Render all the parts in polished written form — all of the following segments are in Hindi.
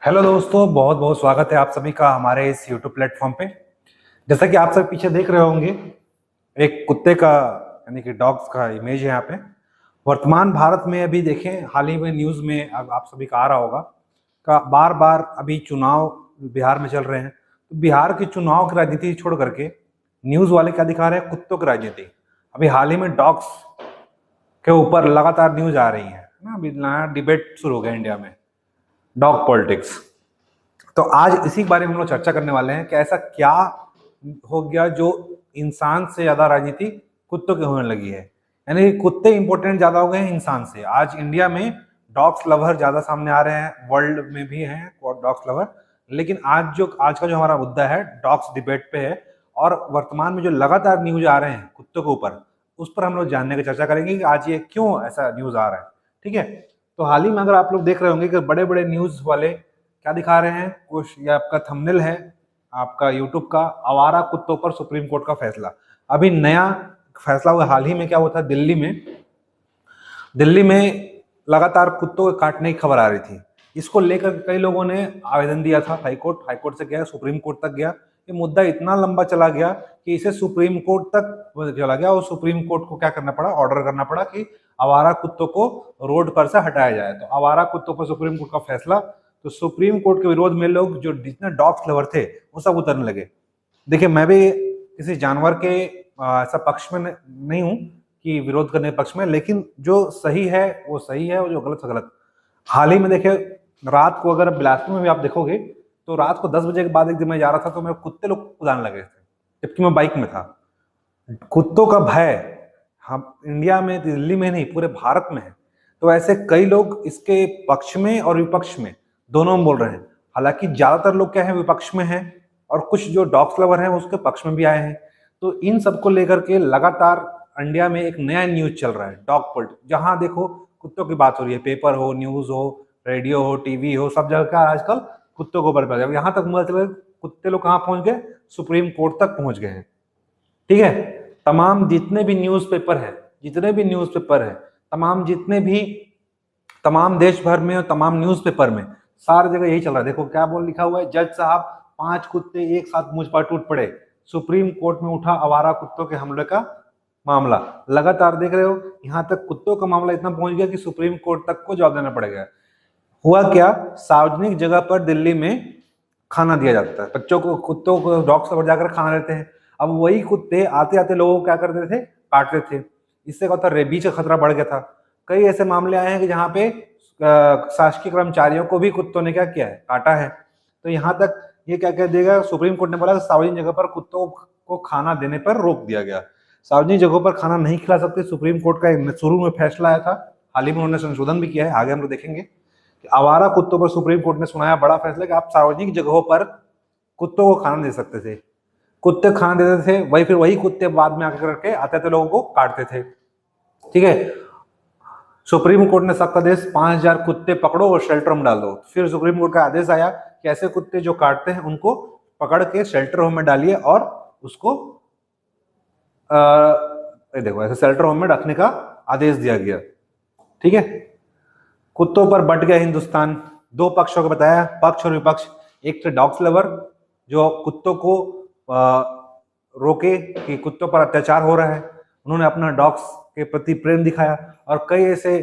हेलो दोस्तों, बहुत बहुत स्वागत है आप सभी का हमारे इस यूट्यूब प्लेटफॉर्म पे। जैसा कि आप सब पीछे देख रहे होंगे, एक कुत्ते का यानी कि डॉग्स का इमेज है यहाँ पे। वर्तमान भारत में अभी देखें, हाल ही में न्यूज़ में अब आप सभी का आ रहा होगा का बार बार अभी चुनाव बिहार में चल रहे हैं। तो बिहार के चुनाव की राजनीति छोड़ करके न्यूज़ वाले क्या दिखा रहे हैं? कुत्तों की राजनीति। अभी हाल ही में डॉग्स के ऊपर लगातार न्यूज आ रही है ना। अभी नया डिबेट शुरू हो गया इंडिया में, डॉग पॉलिटिक्स। तो आज इसी बारे में हम लोग चर्चा करने वाले हैं कि ऐसा क्या हो गया जो इंसान से ज्यादा राजनीति कुत्तों की होने लगी है। यानी कुत्ते इंपॉर्टेंट ज्यादा हो गए हैं इंसान से। आज इंडिया में डॉग्स लवर ज्यादा सामने आ रहे हैं, वर्ल्ड में भी हैं डॉग्स लवर। लेकिन आज का जो हमारा मुद्दा है डॉग्स डिबेट पे है। और वर्तमान में जो लगातार न्यूज आ रहे हैं कुत्तों के ऊपर, उस पर हम लोग जानने की चर्चा करेंगे कि आज ये क्यों ऐसा न्यूज आ रहा है। ठीक है, तो हाल ही में अगर आप लोग देख रहे होंगे कि बड़े बड़े न्यूज वाले क्या दिखा रहे हैं, कुछ ये आपका थंबनेल है आपका यूट्यूब का, आवारा कुत्तों पर सुप्रीम कोर्ट का फैसला। अभी नया फैसला हुआ हाल ही में, क्या हुआ था दिल्ली में लगातार कुत्तों के काटने की खबर आ रही थी। इसको लेकर कई लोगों ने आवेदन दिया था हाईकोर्ट से गया, सुप्रीम कोर्ट तक गया। ये मुद्दा इतना लंबा चला गया कि इसे सुप्रीम कोर्ट तक चला गया और सुप्रीम कोर्ट को क्या करना पड़ा, ऑर्डर करना पड़ा कि आवारा कुत्तों को रोड पर से हटाया जाए। तो आवारा कुत्तों पर सुप्रीम कोर्ट का फैसला। तो सुप्रीम कोर्ट के विरोध में लोग जो जितने डॉग्स लवर थे वो सब उतरने लगे। देखिए, मैं भी किसी जानवर के ऐसा पक्ष में नहीं हूं कि विरोध करने के पक्ष में, लेकिन जो सही है वो सही है और जो गलत है गलत। हाल ही में देखिए, रात को अगर बिलासपुर में भी आप देखोगे तो रात को 10 बजे के बाद एक दिन मैं जा रहा था तो मेरे कुत्ते लोग कुदाने लगे थे, जबकि मैं बाइक में था। कुत्तों का भय हम इंडिया में, दिल्ली में नहीं, पूरे भारत में है। तो ऐसे कई लोग इसके पक्ष में और विपक्ष में दोनों में बोल रहे हैं। हालांकि ज्यादातर लोग क्या है, विपक्ष में हैं और कुछ जो डॉग्स लवर हैं उसके पक्ष में भी आए हैं। तो इन सबको लेकर के लगातार इंडिया में एक नया न्यूज चल रहा है, डॉग पॉलिटिक्स। जहां देखो कुत्तों की बात हो रही है, पेपर हो, न्यूज हो, रेडियो हो, टीवी हो, सब जगह का आजकल कुत्तों को बर्बाद। यहाँ तक मुझे चला कुत्ते लोग कहाँ पहुंच गए, सुप्रीम कोर्ट तक पहुंच गए हैं। ठीक है, तमाम जितने भी न्यूज़पेपर है, तमाम देश भर में और तमाम न्यूज़पेपर में सारी जगह यही चल रहा है। देखो क्या बोल लिखा हुआ है, जज साहब 5 कुत्ते एक साथ मुझ पर टूट पड़े, सुप्रीम कोर्ट में उठा आवारा कुत्तों के हमले का मामला। लगातार देख रहे हो, यहाँ तक कुत्तों का मामला इतना पहुंच गया कि सुप्रीम कोर्ट तक को जवाब देना पड़ेगा। हुआ क्या, सार्वजनिक जगह पर दिल्ली में खाना दिया जाता है बच्चों को, कुत्तों को डॉग्स पर जाकर खाना देते हैं। अब वही कुत्ते आते आते लोगों को क्या करते थे, काटते थे। इससे क्या होता, रेबीज का खतरा बढ़ गया था। कई ऐसे मामले आए हैं कि जहाँ पे शासकीय कर्मचारियों को भी कुत्तों ने क्या किया है, काटा है। तो यहाँ तक ये क्या कह देगा, सुप्रीम कोर्ट ने बोला सार्वजनिक जगह पर कुत्तों को खाना देने पर रोक दिया गया। सार्वजनिक जगहों पर खाना नहीं खिला सकते, सुप्रीम कोर्ट का शुरू में फैसला आया था। हाल ही में उन्होंने संशोधन भी किया है, आगे हम लोग देखेंगे। आवारा कुत्तों पर सुप्रीम कोर्ट ने सुनाया बड़ा फैसला कि आप सार्वजनिक जगहों पर कुत्तों को खाना दे सकते थे। कुत्ते खाना देते थे, फिर वही कुत्ते बाद में आकर करके आते थे, लोगों को काटते थे। ठीक है, सुप्रीम कोर्ट ने सख्त आदेश, 5000 कुत्ते पकड़ो और शेल्टर में डाल दो। फिर सुप्रीम कोर्ट का आदेश आया कि ऐसे कुत्ते जो काटते हैं उनको पकड़ के शेल्टर होम में डालिए और उसको देखो ऐसे शेल्टर होम में रखने का आदेश दिया गया। ठीक है, कुत्तों पर बंट गया हिंदुस्तान। दो पक्षों को बताया, पक्ष और विपक्ष। एक थे डॉग्स लवर जो कुत्तों को रोके कि कुत्तों पर अत्याचार हो रहा है, उन्होंने अपना डॉग्स के प्रति प्रेम दिखाया। और कई ऐसे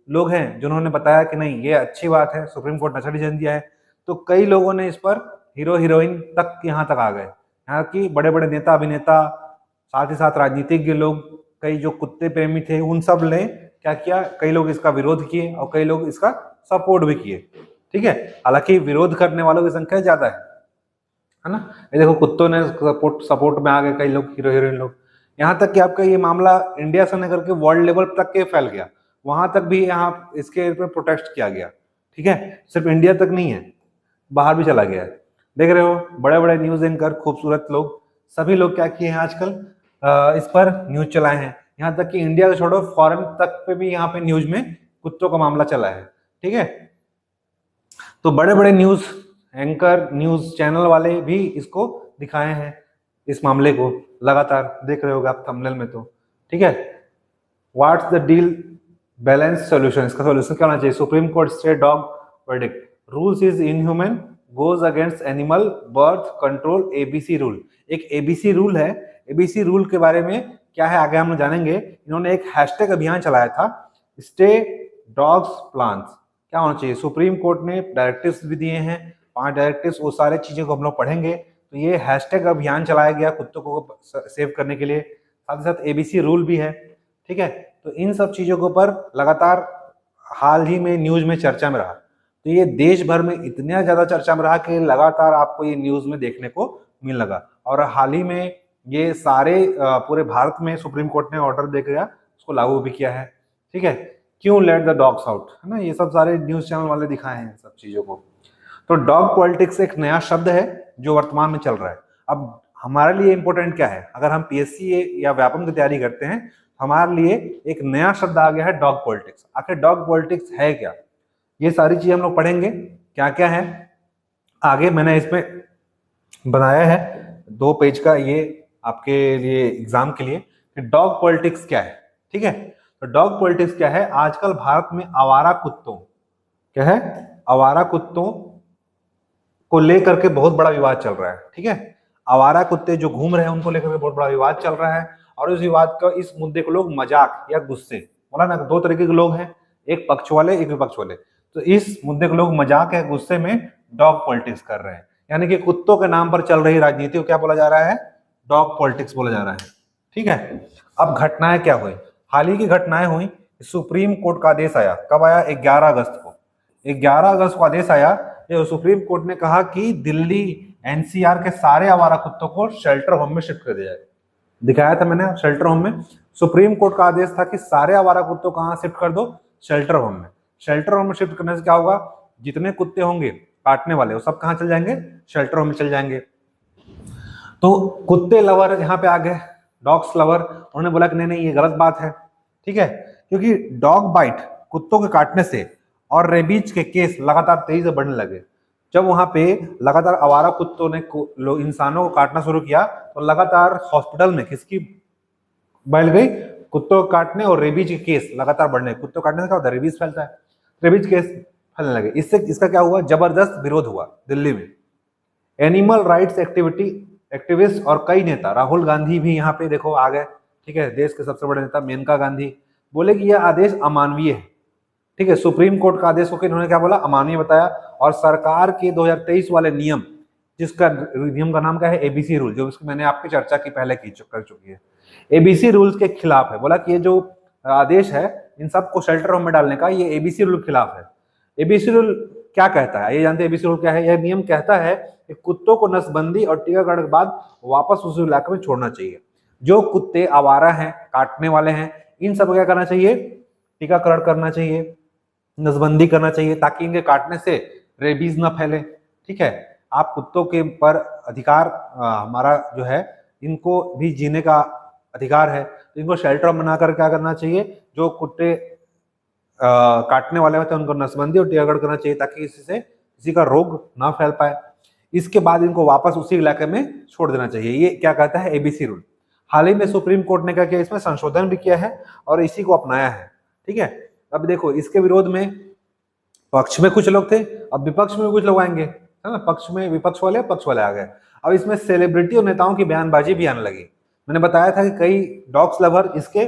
लोग हैं जिन्होंने बताया कि नहीं ये अच्छी बात है, सुप्रीम कोर्ट ने अच्छा डिसीजन दिया है। तो कई लोगों ने इस पर हीरो हीरोइन तक यहाँ तक आ गए, यहाँ की बड़े बड़े नेता अभिनेता, साथ ही साथ राजनीतिज्ञ लोग, कई जो कुत्ते प्रेमी थे, उन सब ने क्या किया, कई लोग इसका विरोध किए और कई लोग इसका सपोर्ट भी किए। ठीक है, हालांकि विरोध करने वालों की संख्या ज्यादा है ना। ये देखो कुत्तों ने सपोर्ट में आ गए कई लोग, हीरो हीरोइन लोग। यहाँ तक कि आपका ये मामला इंडिया से लेकर के वर्ल्ड लेवल तक के फैल गया, वहां तक भी यहाँ इसके ऊपर प्रोटेस्ट किया गया। ठीक है, सिर्फ इंडिया तक नहीं है, बाहर भी चला गया है। देख रहे हो, बड़े बड़े न्यूज एंकर, खूबसूरत लोग, सभी लोग क्या किए हैं आजकल, इस पर न्यूज चलाए हैं। यहाँ तक कि इंडिया को छोड़ो, फॉरेन तक पे भी यहाँ पे न्यूज में कुत्तों का मामला चला है। ठीक है, तो बड़े बड़े न्यूज एंकर, न्यूज चैनल वाले भी इसको दिखाए हैं, इस मामले को लगातार देख रहे होगे आप थंबनेल में। तो ठीक है, what's the deal balance solution, इसका सोल्यूशन क्या होना चाहिए, supreme court stay dog verdict, rules is inhuman, goes against animal birth control, ABC rule. एक एबीसी रूल है। एबीसी रूल के बारे में क्या है आगे हम लोग जानेंगे। इन्होंने एक हैशटैग अभियान चलाया था, स्टे डॉग्स प्लांट्स। क्या होना चाहिए, सुप्रीम कोर्ट ने डायरेक्टिव्स भी दिए हैं, 5 डायरेक्टिव्स, वो सारे चीजें को हम लोग पढ़ेंगे। तो ये हैशटैग अभियान चलाया गया कुत्तों को सेव करने के लिए, साथ ही साथ एबीसी रूल भी है, ठीक है। तो इन सब चीजों के ऊपर लगातार हाल ही में न्यूज में चर्चा में रहा। तो ये देश भर में इतना ज्यादा चर्चा में रहा कि लगातार आपको ये न्यूज में देखने को मिल लगा। और हाल ही में ये सारे पूरे भारत में सुप्रीम कोर्ट ने ऑर्डर दे दिया, उसको लागू भी किया है, ठीक है। क्यों लेट द डॉग्स आउट, है ना, ये सब सारे न्यूज चैनल वाले दिखाए हैं सब चीजों को। तो डॉग पॉलिटिक्स एक नया शब्द है जो वर्तमान में चल रहा है। अब हमारे लिए इंपॉर्टेंट क्या है, अगर हम पीएससी या व्यापम की तैयारी करते हैं, हमारे लिए एक नया शब्द आ गया है डॉग पॉलिटिक्स। आखिर डॉग पॉलिटिक्स है क्या, ये सारी चीजें हम लोग पढ़ेंगे क्या क्या है आगे। मैंने इसमें बनाया है 2 पेज का ये आपके लिए एग्जाम के लिए कि डॉग पॉलिटिक्स क्या है, ठीक है। तो डॉग पॉलिटिक्स क्या है, आजकल भारत में आवारा कुत्तों, क्या है, आवारा कुत्तों को लेकर के बहुत बड़ा विवाद चल रहा है, ठीक है। आवारा कुत्ते जो घूम रहे हैं उनको लेकर के बहुत बड़ा विवाद चल रहा है। और इस विवाद का, इस मुद्दे को लोग मजाक या गुस्से, बोला ना, 2 तरीके के लोग हैं, एक पक्ष वाले एक विपक्ष वाले। तो इस मुद्दे को लोग मजाक या गुस्से में डॉग पॉलिटिक्स कर रहे हैं, यानी कि कुत्तों के नाम पर चल रही राजनीति को क्या बोला जा रहा है, डॉग पॉलिटिक्स बोला जा रहा है, ठीक है। अब घटनाएं क्या हुई, हाल ही की घटनाएं हुई। सुप्रीम कोर्ट का आदेश आया, कब आया, 11 अगस्त को। 11 अगस्त को आदेश आया, जो सुप्रीम कोर्ट ने कहा कि दिल्ली एनसीआर के सारे आवारा कुत्तों को शेल्टर होम में शिफ्ट कर दिया जाए। दिखाया था मैंने शेल्टर होम में। सुप्रीम कोर्ट का आदेश था कि सारे आवारा कुत्तों को कहां शिफ्ट कर दो, शेल्टर होम में। शेल्टर होम में शिफ्ट करने से क्या होगा, जितने कुत्ते होंगे काटने वाले वो सब कहां चल जाएंगे, शेल्टर होम में चल जाएंगे। तो कुत्ते लवर यहाँ पे आ गए, डॉग्स लवर, उन्होंने बोला कि नहीं नहीं ये गलत बात है, ठीक है, क्योंकि डॉग बाइट, कुत्तों के काटने से, और रेबीज के केस लगातार तेजी से बढ़ने लगे। जब वहां पे लगातार आवारा कुत्तों ने इंसानों को काटना शुरू किया, तो लगातार हॉस्पिटल में किसकी बढ़ गई, कुत्तों को काटने और रेबीज के केस लगातार बढ़ने। कुत्तों काटने से क्या होता है, रेबीज फैलता है, रेबीज केस फैलने लगे। इससे इसका क्या हुआ, जबरदस्त विरोध हुआ दिल्ली में। एनिमल राइट्स एक्टिविस्ट और कई नेता, राहुल गांधी भी यहाँ पे देखो आ गए, ठीक है, देश के सबसे बड़े नेता मेनका गांधी, बोले कि यह आदेश अमानवीय है, ठीक है। सुप्रीम कोर्ट का आदेश को इन्होंने क्या बोला, अमानवीय बताया। और सरकार के 2023 वाले नियम, जिसका नियम का नाम क्या है, एबीसी रूल, जो मैंने आपकी चर्चा की पहले कर चुकी है, एबीसी रूल्स के खिलाफ है। बोला कि ये जो आदेश है इन सबको शेल्टर होम में डालने का, ये एबीसी रूल के खिलाफ है। एबीसी रूल क्या कहता है, ये जानते हैं एबीसी रूल क्या है, यह नियम कहता है कि कुत्तों को नसबंदी और टीकाकरण के बाद वापस उस इलाके में छोड़ना चाहिए। जो कुत्ते आवारा हैं, काटने वाले हैं, इन सब क्या करना चाहिए, टीकाकरण करना चाहिए, नसबंदी करना चाहिए, ताकि इनके काटने से रेबीज ना फैले, ठीक है। आप कुत्तों के पर अधिकार, हमारा जो है, इनको भी जीने का अधिकार है, तो इनको शेल्टर बनाकर क्या करना चाहिए, जो कुत्ते काटने वाले होते हैं उनको नसबंदी और टीकाकरण करना चाहिए, ताकि किसी का रोग ना फैल पाए। इसके बाद इनको वापस उसी इलाके में छोड़ देना चाहिए। ये क्या कहता है, एबीसी रूल। हाल ही में सुप्रीम कोर्ट ने क्या किया, इसमें संशोधन भी किया है और इसी को अपनाया है, ठीक है। अब देखो, इसके विरोध में पक्ष में कुछ लोग थे, अब विपक्ष में कुछ लोग आएंगे, है ना, पक्ष में विपक्ष वाले पक्ष वाले आ गए। अब इसमें सेलिब्रिटी और नेताओं की बयानबाजी भी आने लगी। मैंने बताया था कि कई डॉग्स लवर इसके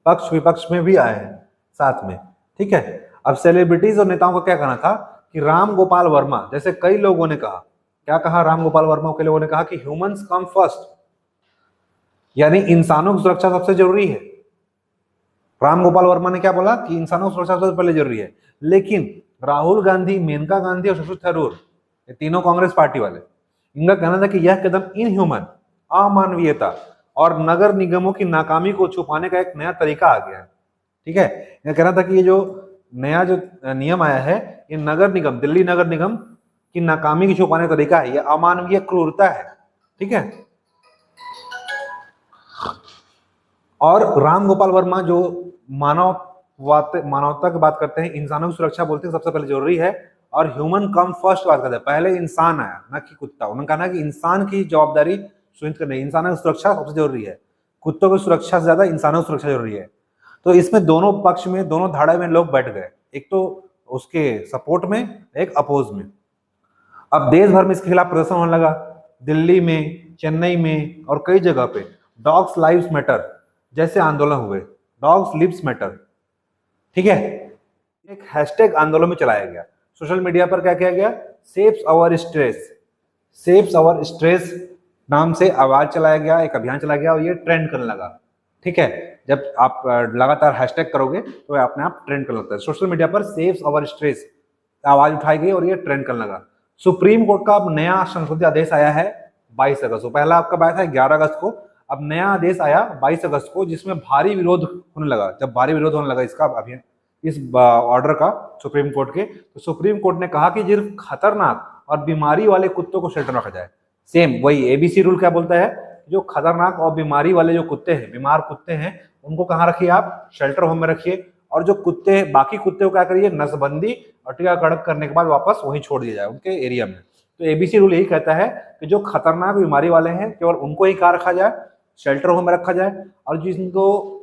पक्ष विपक्ष में भी आए हैं साथ में, ठीक है। अब सेलिब्रिटीज और नेताओं का क्या कहना था कि राम गोपाल वर्मा जैसे कई लोगों ने कहा, क्या कहा, राम गोपाल वर्मा के लोगों ने कहा कि ह्यूमंस कम फर्स्ट, यानी इंसानों की सुरक्षा सबसे जरूरी है। राम गोपाल वर्मा ने क्या बोला कि इंसानों की सुरक्षा सबसे पहले जरूरी है। लेकिन राहुल गांधी, मेनका गांधी और शशि थरूर, ये तीनों कांग्रेस पार्टी वाले, इनका कहना था कि यह कदम इनह्यूमन, अमानवीयता और नगर निगमों की नाकामी को छुपाने का एक नया तरीका आ गया है, ठीक है। यह कहना था कि ये जो नया जो नियम आया है, ये नगर निगम, दिल्ली नगर निगम की नाकामी की छुपाने का तरीका है, यह अमानवीय क्रूरता है, ठीक है। और राम गोपाल वर्मा जो मानवता की बात करते हैं, इंसानों की सुरक्षा बोलते हैं सबसे पहले जरूरी है, और ह्यूमन कम फर्स्ट बात करते हैं, पहले इंसान आया ना कि कुत्ता। उन्होंने कहा ना कि इंसान की जवाबदारी सुनिश्चित करनी, इंसानों की सुरक्षा सबसे जरूरी है, कुत्तों की सुरक्षा से ज्यादा इंसानों की सुरक्षा जरूरी है। तो इसमें दोनों पक्ष में, दोनों धाड़े में लोग बैठ गए। एक तो उसके सपोर्ट में, एक अपोज में। अब देश भर में इसके खिलाफ प्रदर्शन होने लगा, दिल्ली में, चेन्नई में और कई जगह पे डॉग्स लाइव्स मैटर जैसे आंदोलन हुए, डॉग्स लिव्स मैटर, ठीक है। एक हैशटैग आंदोलन में चलाया गया सोशल मीडिया पर, क्या किया गया, saves our stress, saves our stress नाम से आवाज चलाया गया, एक अभियान चलाया गया और ये ट्रेंड करने लगा, ठीक है। जब आप लगातार हैशटैग करोगे तो अपने आप ट्रेंड करने लगता है। सोशल मीडिया पर सेव्स आवर स्ट्रेस आवाज उठाई गई और ये ट्रेंड करने लगा। सुप्रीम कोर्ट का अब नया संशोधित आदेश आया है 22 अगस्त को, पहला आपका आया था 11 अगस्त को, अब नया आदेश आया 22 अगस्त को, जिसमें भारी विरोध होने लगा। जब भारी विरोध होने लगा इसका अभियान, इस ऑर्डर का सुप्रीम कोर्ट के, तो सुप्रीम कोर्ट ने कहा कि सिर्फ खतरनाक और बीमारी वाले कुत्तों को शेल्टर में रखा जाए। सेम वही एबीसी रूल क्या बोलता है, जो खतरनाक और बीमारी वाले जो कुत्ते हैं, बीमार कुत्ते हैं, उनको कहाँ रखिए आप, शेल्टर होम में रखिए। और जो कुत्ते, बाकी कुत्ते को क्या करिए, नसबंदी और टीकाकरण करने के बाद वापस वहीं छोड़ दिया जाए उनके एरिया में। तो एबीसी रूल यही कहता है कि जो खतरनाक बीमारी वाले हैं केवल उनको ही कहाँ रखा जाए, शेल्टर होम में रखा जाए। और जिनको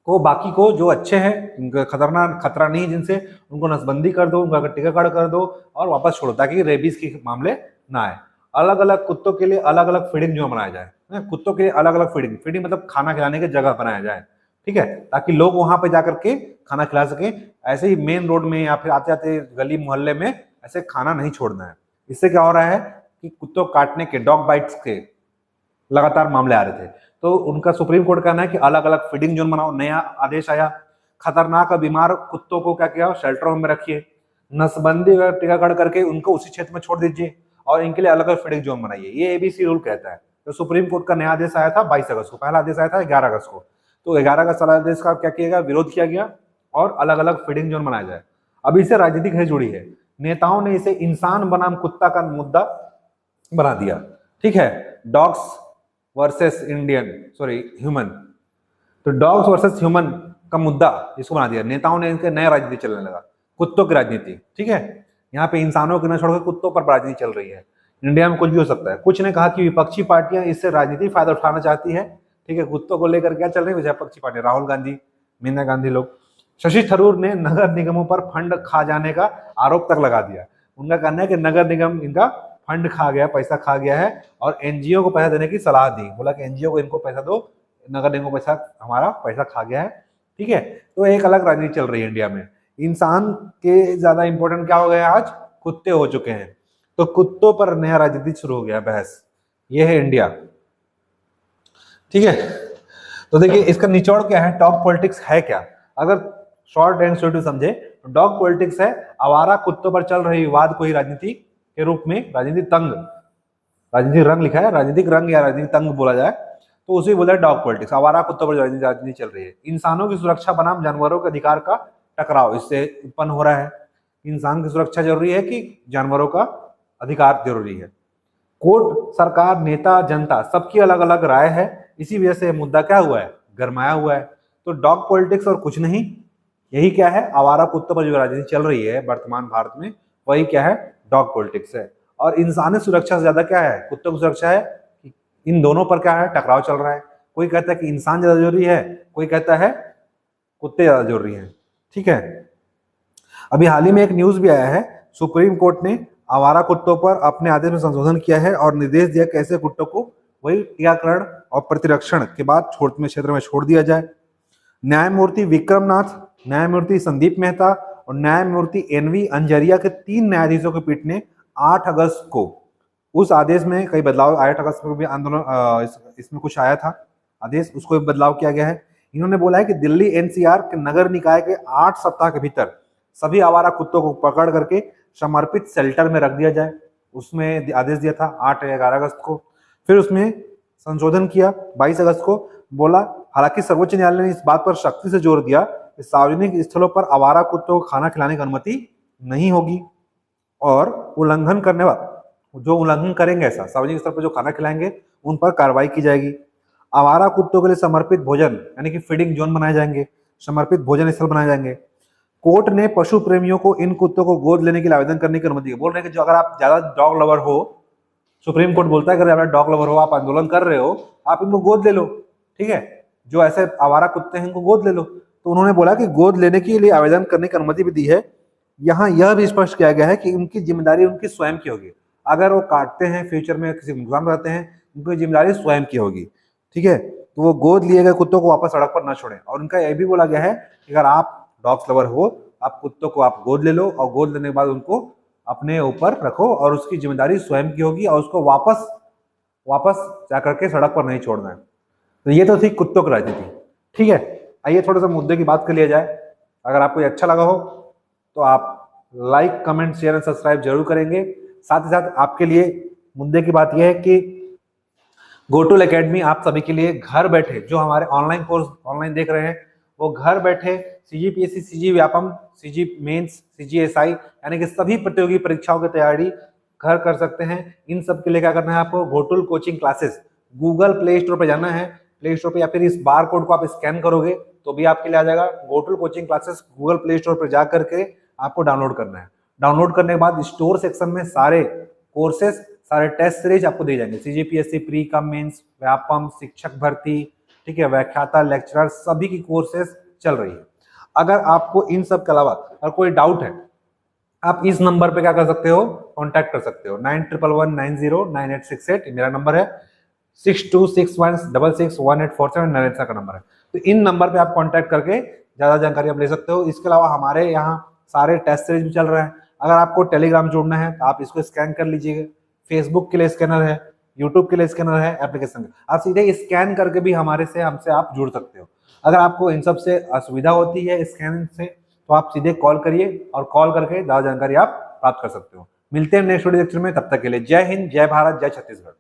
बाकी को जो अच्छे हैं, उनका खतरा नहीं है जिनसे, उनको नसबंदी कर दो, उनका टीकाकरण कर दो और वापस छोड़ो, ताकि रेबीज के मामले ना आए। अलग अलग कुत्तों के लिए अलग अलग फीडिंग जो बनाया जाए, कुत्तों के लिए अलग अलग फीडिंग मतलब खाना खिलाने की जगह बनाया जाए, ठीक है, ताकि लोग वहां पे जाकर के खाना खिला सकें। ऐसे ही मेन रोड में या फिर आते आते गली मोहल्ले में ऐसे खाना नहीं छोड़ना है। इससे क्या हो रहा है कि कुत्तों काटने के, डॉग बाइट्स के लगातार मामले आ रहे थे, तो उनका सुप्रीम कोर्ट कहना है कि अलग अलग फीडिंग जोन बनाओ। नया आदेश आया, खतरनाक और बीमार कुत्तों को क्या किया, शेल्टर होम में रखिए, नसबंदी और टीकाकरण करके उनको उसी क्षेत्र में छोड़ दीजिए और इनके लिए अलग अलग फीडिंग जोन बनाइए। ये एबीसी रूल कहता है। तो सुप्रीम कोर्ट का नया आदेश आया था 22 अगस्त को, पहला आदेश आया था 11 अगस्त को। तो 11 अगस्त वाला आदेश का क्या किया गया, विरोध किया गया और अलग अलग फीडिंग जोन बनाया जाए। अब इससे राजनीतिक है जुड़ी है, नेताओं ने इसे इंसान बनाम कुत्ता का मुद्दा बना दिया, ठीक है, डॉग्स वर्सेस ह्यूमन। तो डॉग्स वर्सेस ह्यूमन का मुद्दा इसको बना दिया नेताओं ने, इनके नया राजनीति चलने लगा, कुत्तों की राजनीति, ठीक है। यहाँ पे इंसानों को न छोड़कर कुत्तों पर राजनीति चल रही है। इंडिया में कुछ भी हो सकता है। कुछ ने कहा कि विपक्षी पार्टियां इससे राजनीतिक फायदा उठाना चाहती है, ठीक है। कुत्तों को लेकर क्या चल रही है विपक्षी पार्टी, राहुल गांधी, मेनका गांधी लोग। शशि थरूर ने नगर निगमों पर फंड खा जाने का आरोप तक लगा दिया। उनका कहना है कि नगर निगम इनका फंड खा गया, पैसा खा गया है और एनजीओ को पैसा देने की सलाह दी। बोला कि एनजीओ को इनको पैसा दो, नगर निगम को पैसा, हमारा पैसा खा गया है, ठीक है। तो एक अलग राजनीति चल रही है इंडिया में। इंसान के ज्यादा इंपॉर्टेंट क्या हो गया, आज कुत्ते हो चुके हैं। तो कुत्तों पर नया राजनीति शुरू हो गया, बहस। ये है इंडिया, ठीक है। तो देखिए इसका निचोड़ क्या है, डॉग पॉलिटिक्स है क्या। अगर शॉर्ट एंड स्वीट समझे तो डॉग पॉलिटिक्स है आवारा कुत्तों पर चल रही विवाद को ही राजनीति के रूप में, राजनीतिक तंग, राजनीतिक रंग लिखा है, राजनीतिक रंग या राजनीतिक तंग बोला जाए तो उसे बोला है डॉग पॉलिटिक्स। आवारा कुत्तों पर राजनीति चल रही है। इंसानों की सुरक्षा बनाम जानवरों के अधिकार का टकराव इससे उत्पन्न हो रहा है। इंसान की सुरक्षा जरूरी है कि जानवरों का अधिकार जरूरी है। कोर्ट, सरकार, नेता, जनता सबकी अलग अलग राय है। इसी वजह से मुद्दा क्या हुआ है, गरमाया हुआ है। तो डॉग पॉलिटिक्स और कुछ नहीं, यही क्या है, आवारा कुत्तों पर जो राजनीति चल रही है वर्तमान भारत में, वही क्या है, डॉग पॉलिटिक्स है। और इंसानी सुरक्षा से ज्यादा क्या है, कुत्तों की सुरक्षा है। इन दोनों पर क्या है, टकराव चल रहा है। कोई कहता है कि इंसान ज्यादा जरूरी है, कोई कहता है कुत्ते ज्यादा जरूरी हैं, ठीक है। अभी हाल ही में एक न्यूज भी आया है, सुप्रीम कोर्ट ने आवारा कुत्तों पर अपने आदेश में संशोधन किया है और निर्देश दिया कैसे कुत्तों को वही टीकाकरण और प्रतिरक्षण के बाद क्षेत्र में छोड़ दिया जाए। न्यायमूर्ति विक्रमनाथ, न्यायमूर्ति संदीप मेहता और न्यायमूर्ति एनवी अंजरिया के 3 न्यायाधीशों की पीठ ने 8 अगस्त को उस आदेश में कई बदलाव, 8 अगस्त को भी आंदोलन इसमें कुछ आया था आदेश, उसको बदलाव किया गया है। इन्होंने बोला है कि दिल्ली एनसीआर के नगर निकाय के 8 सप्ताह के भीतर सभी आवारा कुत्तों को पकड़ करके समर्पित शेल्टर में रख दिया जाए। उसमें आदेश दिया था 8 या 11 अगस्त को। फिर उसमें संशोधन किया 22 अगस्त को। बोला हालांकि सर्वोच्च न्यायालय ने इस बात पर सख्ती से जोर दिया कि सार्वजनिक स्थलों पर आवारा कुत्तों को खाना खिलाने की अनुमति नहीं होगी और उल्लंघन करने वाले जो उल्लंघन करेंगे ऐसा सार्वजनिक स्तर पर जो खाना खिलाएंगे उन पर कार्रवाई की जाएगी। आवारा कुत्तों के लिए समर्पित भोजन यानी कि फीडिंग जोन बनाए जाएंगे, समर्पित भोजन स्थल बनाए जाएंगे। कोर्ट ने पशु प्रेमियों को इन कुत्तों को गोद लेने के लिए आवेदन करने की अनुमति दी। बोल रहे हैं कि जो अगर आप ज्यादा डॉग लवर हो, सुप्रीम कोर्ट बोलता है कि अगर आप डॉग लवर हो, आप आंदोलन कर रहे हो, आप इनको गोद ले लो, ठीक है। जो ऐसे आवारा कुत्ते हैं इनको गोद ले लो। तो उन्होंने बोला कि गोद लेने के लिए आवेदन करने की अनुमति भी दी है। यहाँ यह भी स्पष्ट किया गया है कि उनकी जिम्मेदारी उनकी स्वयं की होगी। अगर वो काटते हैं फ्यूचर में किसी को नुकसान करते हैं, उनकी जिम्मेदारी स्वयं की होगी। ठीक है, तो वो गोद लिए गए कुत्तों को वापस सड़क पर न छोड़ें। और उनका यह भी बोला गया है कि अगर आप डॉग्स लवर हो, आप कुत्तों को आप गोद ले लो और गोद लेने के बाद उनको अपने ऊपर रखो और उसकी जिम्मेदारी स्वयं की होगी और उसको वापस जाकर के सड़क पर नहीं छोड़ना है। तो ये तो थी कुत्तों की राजनीति। ठीक है, आइए थोड़ा सा मुद्दे की बात कर लिया जाए। अगर आपको ये अच्छा लगा हो तो आप like, comment, share and subscribe जरूर करेंगे। साथ ही साथ आपके लिए मुद्दे की बात यह है कि गोटूल एकेडमी आप सभी के लिए घर बैठे जो हमारे ऑनलाइन कोर्स ऑनलाइन देख रहे हैं, वो घर बैठे CGPSC, CG Vyapam, CG mains, CGSI यानी कि सभी प्रतियोगी परीक्षाओं की तैयारी घर कर सकते हैं। इन सब के लिए क्या करना है आपको, Gotul coaching classes Google Play Store पर जाना है, प्ले स्टोर पे, या फिर इस बार कोड को आप स्कैन करोगे तो भी आपके लिए आ जाएगा। Gotul coaching classes Google Play Store पर जा करके आपको डाउनलोड करना है। डाउनलोड करने के बाद स्टोर सेक्शन में सारे कोर्सेस, सारे टेस्ट सीरीज आपको दिए जाएंगे। CGPSC pre cum mains, Vyapam, शिक्षक भर्ती, ठीक है, व्याख्याता, लेक्चरर, सभी की कोर्सेस चल रही है। अगर आपको इन सब के अलावा अगर कोई डाउट है, आप इस नंबर पे क्या कर सकते हो, कांटेक्ट कर सकते हो। 9111909868 मेरा नंबर है। 6261661847 नरेंद्र का नंबर है। तो इन नंबर पे आप कांटेक्ट करके ज्यादा जानकारी आप ले सकते हो। इसके अलावा हमारे यहाँ सारे टेस्ट सीरीज भी चल रहे हैं। अगर आपको टेलीग्राम जोड़ना है तो आप इसको स्कैन कर लीजिएगा। फेसबुक के लिए स्कैनर है, यूट्यूब के लिए स्कैनर है, एप्लीकेशन का आप सीधे स्कैन करके भी हमसे आप जुड़ सकते हो। अगर आपको इन सब से असुविधा होती है स्कैन से तो आप सीधे कॉल करिए और कॉल करके ज्यादा जानकारी आप प्राप्त कर सकते हो। मिलते हैं नेक्स्ट वीडियो लेक्चर में, तब तक के लिए जय हिंद, जय भारत, जय छत्तीसगढ़।